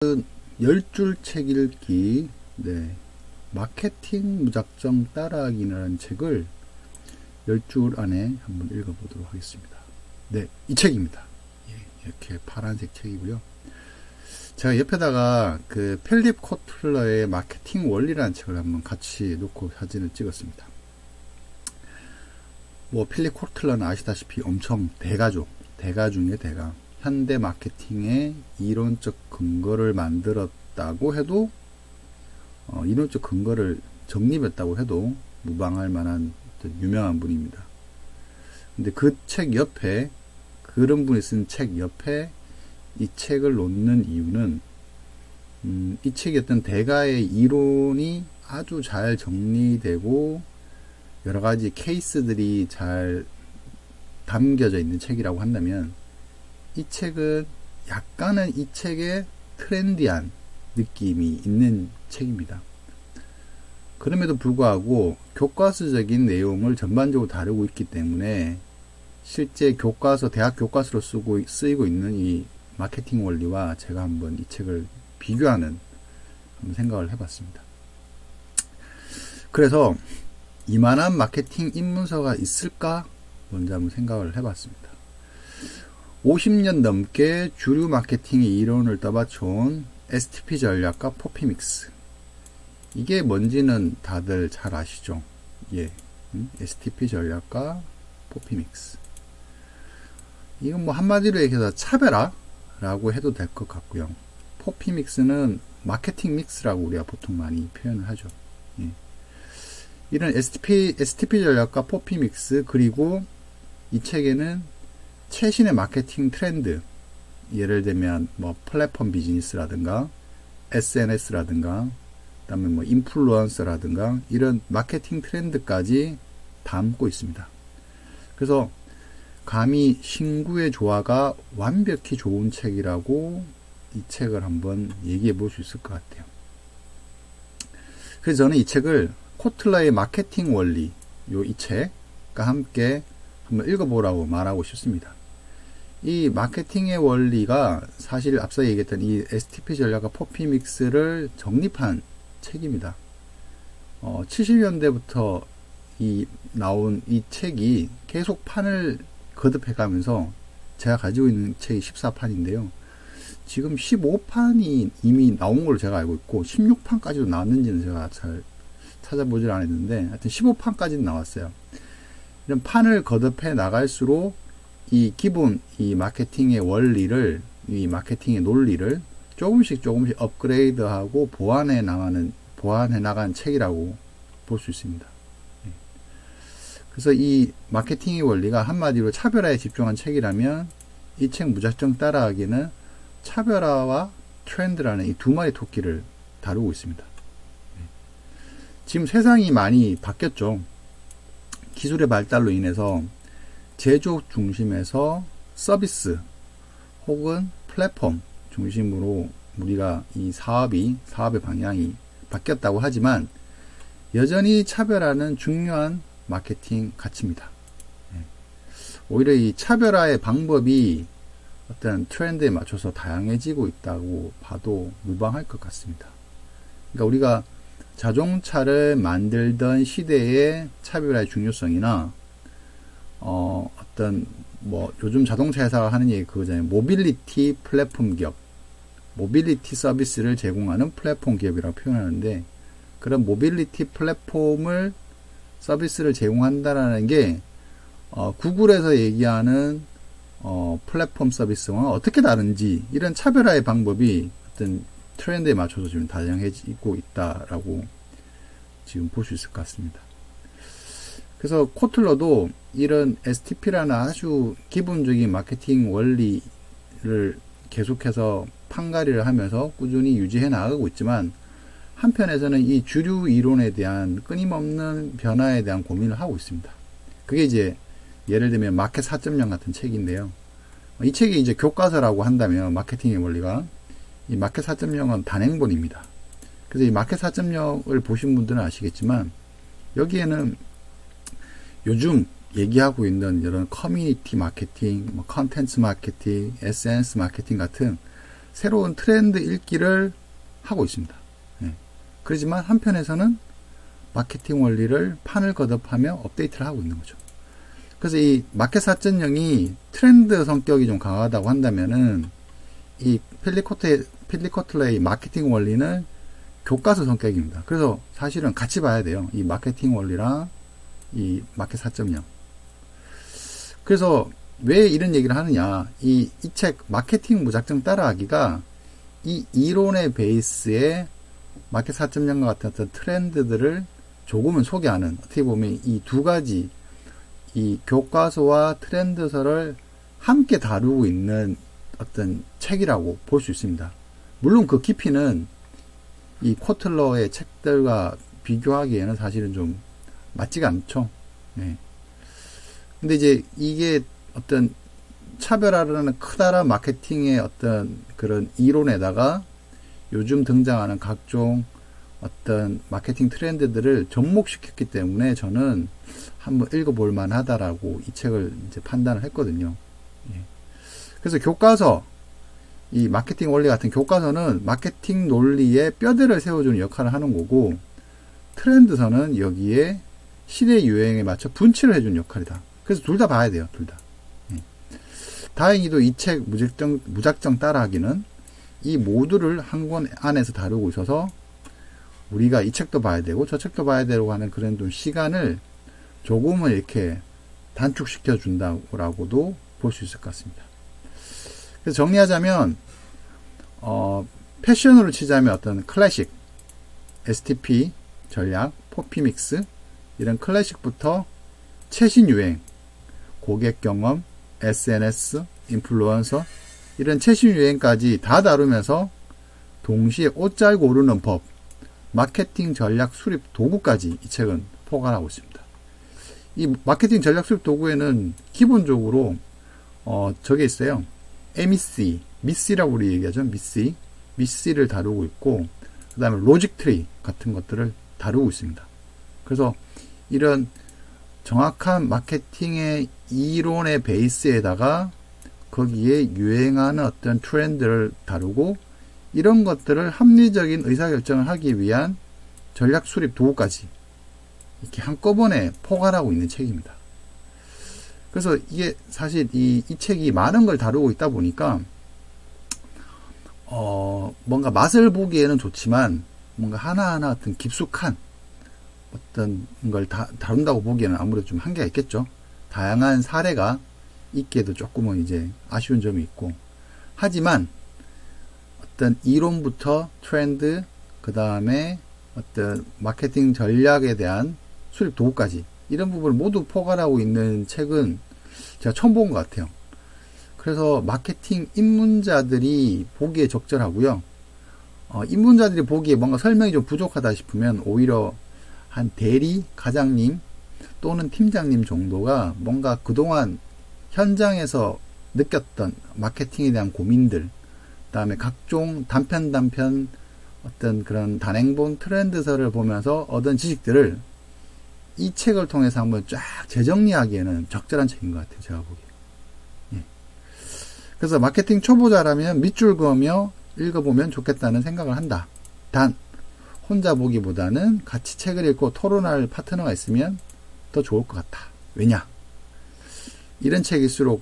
10줄 책 읽기, 마케팅 무작정 따라하기라는 책을 10줄 안에 한번 읽어보도록 하겠습니다. 이 책입니다. 이렇게 파란색 책이고요. 제가 옆에다가 그 필립 코틀러의 마케팅 원리라는 책을 한번 같이 놓고 사진을 찍었습니다. 필립 코틀러는 아시다시피 엄청 대가죠. 대가 중에 대가. 현대 마케팅의 이론적 근거를 만들었다고 해도, 이론적 근거를 정립했다고 해도 무방할 만한 유명한 분입니다. 근데 그 책 옆에, 그런 분이 쓴 책 옆에 이 책을 놓는 이유는, 이 책의 어떤 대가의 이론이 아주 잘 정리되고 여러 가지 케이스들이 잘 담겨져 있는 책이라고 한다면, 이 책은 약간은 이 책에 트렌디한 느낌이 있는 책입니다. 그럼에도 불구하고 교과서적인 내용을 전반적으로 다루고 있기 때문에 실제 교과서, 대학 교과서로 쓰이고 있는 이 마케팅 원리와 제가 한번 이 책을 비교하는 한번 생각을 해봤습니다. 그래서 이만한 마케팅 입문서가 있을까? 먼저 한번 생각을 해봤습니다. 50년 넘게 주류 마케팅의 이론을 떠받쳐온 STP 전략과 포피믹스. 이게 뭔지는 다들 잘 아시죠? STP 전략과 포피믹스. 이건 한마디로 얘기해서 차별화라고 해도 될 것 같고요. 포피믹스는 마케팅 믹스라고 우리가 보통 많이 표현을 하죠. 이런 STP 전략과 포피믹스, 그리고 이 책에는 최신의 마케팅 트렌드, 예를 들면 플랫폼 비즈니스라든가 SNS라든가 그다음에 인플루언서라든가 이런 마케팅 트렌드까지 담고 있습니다. 그래서 감히 신구의 조화가 완벽히 좋은 책이라고 이 책을 한번 얘기해 볼 수 있을 것 같아요. 그래서 저는 이 책을 코틀러의 마케팅 원리, 이 책과 함께 한번 읽어보라고 말하고 싶습니다. 이 마케팅의 원리가 사실 앞서 얘기했던 이 STP 전략과 포피믹스를 정립한 책입니다. 70년대부터 나온 이 책이 계속 판을 거듭해 가면서 제가 가지고 있는 책이 14판인데요. 지금 15판이 이미 나온 걸로 제가 알고 있고 16판까지도 나왔는지는 제가 잘 찾아보질 않았는데 하여튼 15판까지는 나왔어요. 이런 판을 거듭해 나갈수록 이 기본 이 마케팅의 원리를, 이 마케팅의 논리를 조금씩 업그레이드하고 보완해 나간 책이라고 볼 수 있습니다. 그래서 이 마케팅의 원리가 한마디로 차별화에 집중한 책이라면 이 책 무작정 따라하기는 차별화와 트렌드라는 이 두 마리 토끼를 다루고 있습니다. 지금 세상이 많이 바뀌었죠. 기술의 발달로 인해서 제조업 중심에서 서비스 혹은 플랫폼 중심으로 우리가 이 사업의 방향이 바뀌었다고 하지만 여전히 차별화는 중요한 마케팅 가치입니다. 오히려 이 차별화의 방법이 어떤 트렌드에 맞춰서 다양해지고 있다고 봐도 무방할 것 같습니다. 그러니까 우리가 자동차를 만들던 시대의 차별화의 중요성이나 요즘 자동차 회사가 하는 얘기 그거잖아요. 모빌리티 플랫폼 기업, 모빌리티 서비스를 제공하는 플랫폼 기업이라고 표현하는데, 그런 모빌리티 플랫폼을 서비스를 제공한다라는 게 구글에서 얘기하는 플랫폼 서비스와 어떻게 다른지, 이런 차별화의 방법이 어떤 트렌드에 맞춰서 지금 다양해지고 있다라고 지금 볼 수 있을 것 같습니다. 그래서 코틀러도 이런 STP라는 아주 기본적인 마케팅 원리를 계속해서 판가리를 하면서 꾸준히 유지해 나가고 있지만, 한편에서는 이 주류 이론에 대한 끊임없는 변화에 대한 고민을 하고 있습니다. 그게 이제 예를 들면 마켓 4.0 같은 책인데요. 이 책이 이제 교과서라고 한다면 마케팅의 원리가, 이 마켓 4.0은 단행본입니다. 그래서 이 마켓 4.0을 보신 분들은 아시겠지만, 여기에는 요즘 얘기하고 있는 이런 커뮤니티 마케팅, 컨텐츠 마케팅, SNS 마케팅 같은 새로운 트렌드 읽기를 하고 있습니다. 예. 그렇지만 한편에서는 마케팅 원리를 판을 거듭하며 업데이트를 하고 있는 거죠. 그래서 이 마켓 4.0이 트렌드 성격이 좀 강하다고 한다면은 이 필리코틀레의 마케팅 원리는 교과서 성격입니다. 그래서 사실은 같이 봐야 돼요. 이 마케팅 원리랑 이 마켓 4.0. 그래서 왜 이런 얘기를 하느냐. 이 책 마케팅 무작정 따라하기가 이 이론의 베이스에 마켓 4.0과 같은 어떤 트렌드들을 조금은 소개하는, 어떻게 보면 이 두 가지, 이 교과서와 트렌드서를 함께 다루고 있는 어떤 책이라고 볼 수 있습니다. 물론 그 깊이는 이 코틀러의 책들과 비교하기에는 사실은 좀 맞지가 않죠. 네. 근데 이제 이게 어떤 차별화라는 커다란 마케팅의 어떤 그런 이론에다가 요즘 등장하는 각종 어떤 마케팅 트렌드들을 접목시켰기 때문에 저는 한번 읽어볼 만하다라고 이 책을 이제 판단을 했거든요. 예. 그래서 교과서, 이 마케팅 원리 같은 교과서는 마케팅 논리에 뼈대를 세워주는 역할을 하는 거고, 트렌드서는 여기에 시대 유행에 맞춰 분치를 해주는 역할이다. 그래서 둘 다 봐야 돼요, 둘 다. 예. 다행히도 이 책 무작정 따라하기는 이 모두를 한 권 안에서 다루고 있어서 우리가 이 책도 봐야 되고 저 책도 봐야 되고 하는 그런 좀 시간을 조금은 이렇게 단축시켜 준다고도 볼 수 있을 것 같습니다. 그래서 정리하자면 패션으로 치자면 어떤 클래식, STP 전략, 포피믹스 이런 클래식부터 최신 유행, 고객 경험, SNS, 인플루언서 이런 최신 유행까지 다 다루면서 동시에 옷잘 고르는 법, 마케팅 전략 수립 도구까지 이 책은 포괄하고 있습니다. 이 마케팅 전략 수립 도구에는 기본적으로 저게 있어요. MEC, 미씨라고 우리 얘기하죠. 미씨를 다루고 있고, 그 다음에 로직 트리 같은 것들을 다루고 있습니다. 그래서 이런 정확한 마케팅의 이론의 베이스에다가 거기에 유행하는 어떤 트렌드를 다루고, 이런 것들을 합리적인 의사결정을 하기 위한 전략 수립 도구까지 이렇게 한꺼번에 포괄하고 있는 책입니다. 그래서 이게 사실 이 책이 많은 걸 다루고 있다 보니까 뭔가 맛을 보기에는 좋지만 뭔가 하나하나 어떤 깊숙한 어떤 걸 다룬다고 보기에는 아무래도 좀 한계가 있겠죠. 다양한 사례가 있기에도 조금은 이제 아쉬운 점이 있고, 하지만 어떤 이론부터 트렌드, 그 다음에 어떤 마케팅 전략에 대한 수립 도구까지 이런 부분을 모두 포괄하고 있는 책은 제가 처음 본 것 같아요. 그래서 마케팅 입문자들이 보기에 적절하고요. 입문자들이 보기에 뭔가 설명이 좀 부족하다 싶으면 오히려 한 대리, 과장님 또는 팀장님 정도가 뭔가 그동안 현장에서 느꼈던 마케팅에 대한 고민들, 그 다음에 각종 단편 어떤 그런 단행본 트렌드서를 보면서 얻은 지식들을 이 책을 통해서 한번 쫙 재정리하기에는 적절한 책인 것 같아요. 제가 보기에. 예. 그래서 마케팅 초보자라면 밑줄 그으며 읽어보면 좋겠다는 생각을 한다. 단 혼자 보기보다는 같이 책을 읽고 토론할 파트너가 있으면 더 좋을 것 같다. 왜냐? 이런 책일수록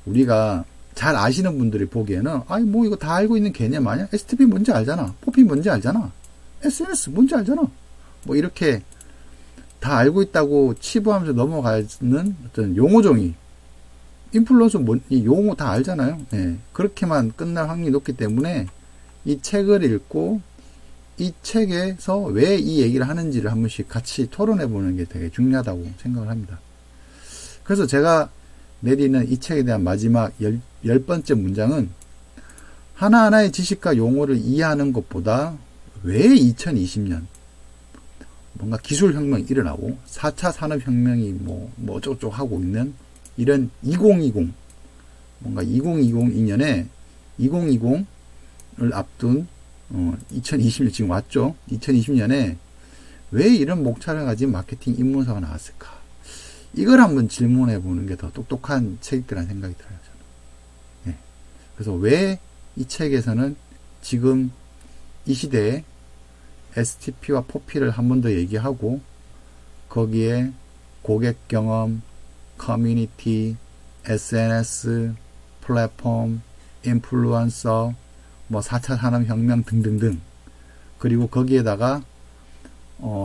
우리가 잘 아시는 분들이 보기에는 아니 뭐 이거 다 알고 있는 개념 아니야? STP 뭔지 알잖아. 포피 뭔지 알잖아. SNS 뭔지 알잖아. 뭐 이렇게 다 알고 있다고 치부하면서 넘어가는 어떤 용어종이, 인플루언서 이 용어 다 알잖아요. 네, 그렇게만 끝날 확률이 높기 때문에 이 책을 읽고 이 책에서 왜 이 얘기를 하는지를 한 번씩 같이 토론해 보는 게 되게 중요하다고 생각을 합니다. 그래서 제가 내리는 이 책에 대한 마지막 10번째 문장은 하나하나의 지식과 용어를 이해하는 것보다 왜 2020년 뭔가 기술혁명이 일어나고 4차 산업혁명이 뭐 어쩌고저쩌고 하고 있는 이런 2020 뭔가 2022년에 2020을 앞둔 2020년 지금 왔죠. 2020년에 왜 이런 목차를 가진 마케팅 입문서가 나왔을까? 이걸 한번 질문해 보는 게 더 똑똑한 책이라는 생각이 들어요. 저는. 네. 그래서 왜 이 책에서는 지금 이 시대에 STP와 4P를 한 번 더 얘기하고 거기에 고객 경험, 커뮤니티, SNS, 플랫폼, 인플루언서, 뭐 4차 산업혁명 등등등, 그리고 거기에다가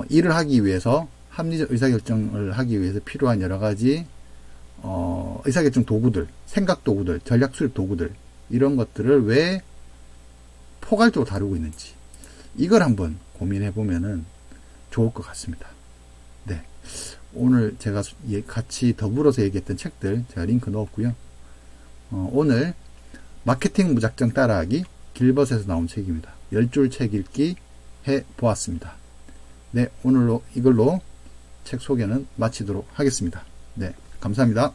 일을 하기 위해서 합리적 의사결정을 하기 위해서 필요한 여러가지 의사결정 도구들, 생각 도구들, 전략 수립 도구들, 이런 것들을 왜 포괄적으로 다루고 있는지, 이걸 한번 고민해 보면은 좋을 것 같습니다. 네, 오늘 제가 같이 더불어서 얘기했던 책들 제가 링크 넣었고요. 오늘 마케팅 무작정 따라하기, 길벗에서 나온 책입니다. 10줄 책 읽기 해 보았습니다. 네, 오늘로 이걸로 책 소개는 마치도록 하겠습니다. 네, 감사합니다.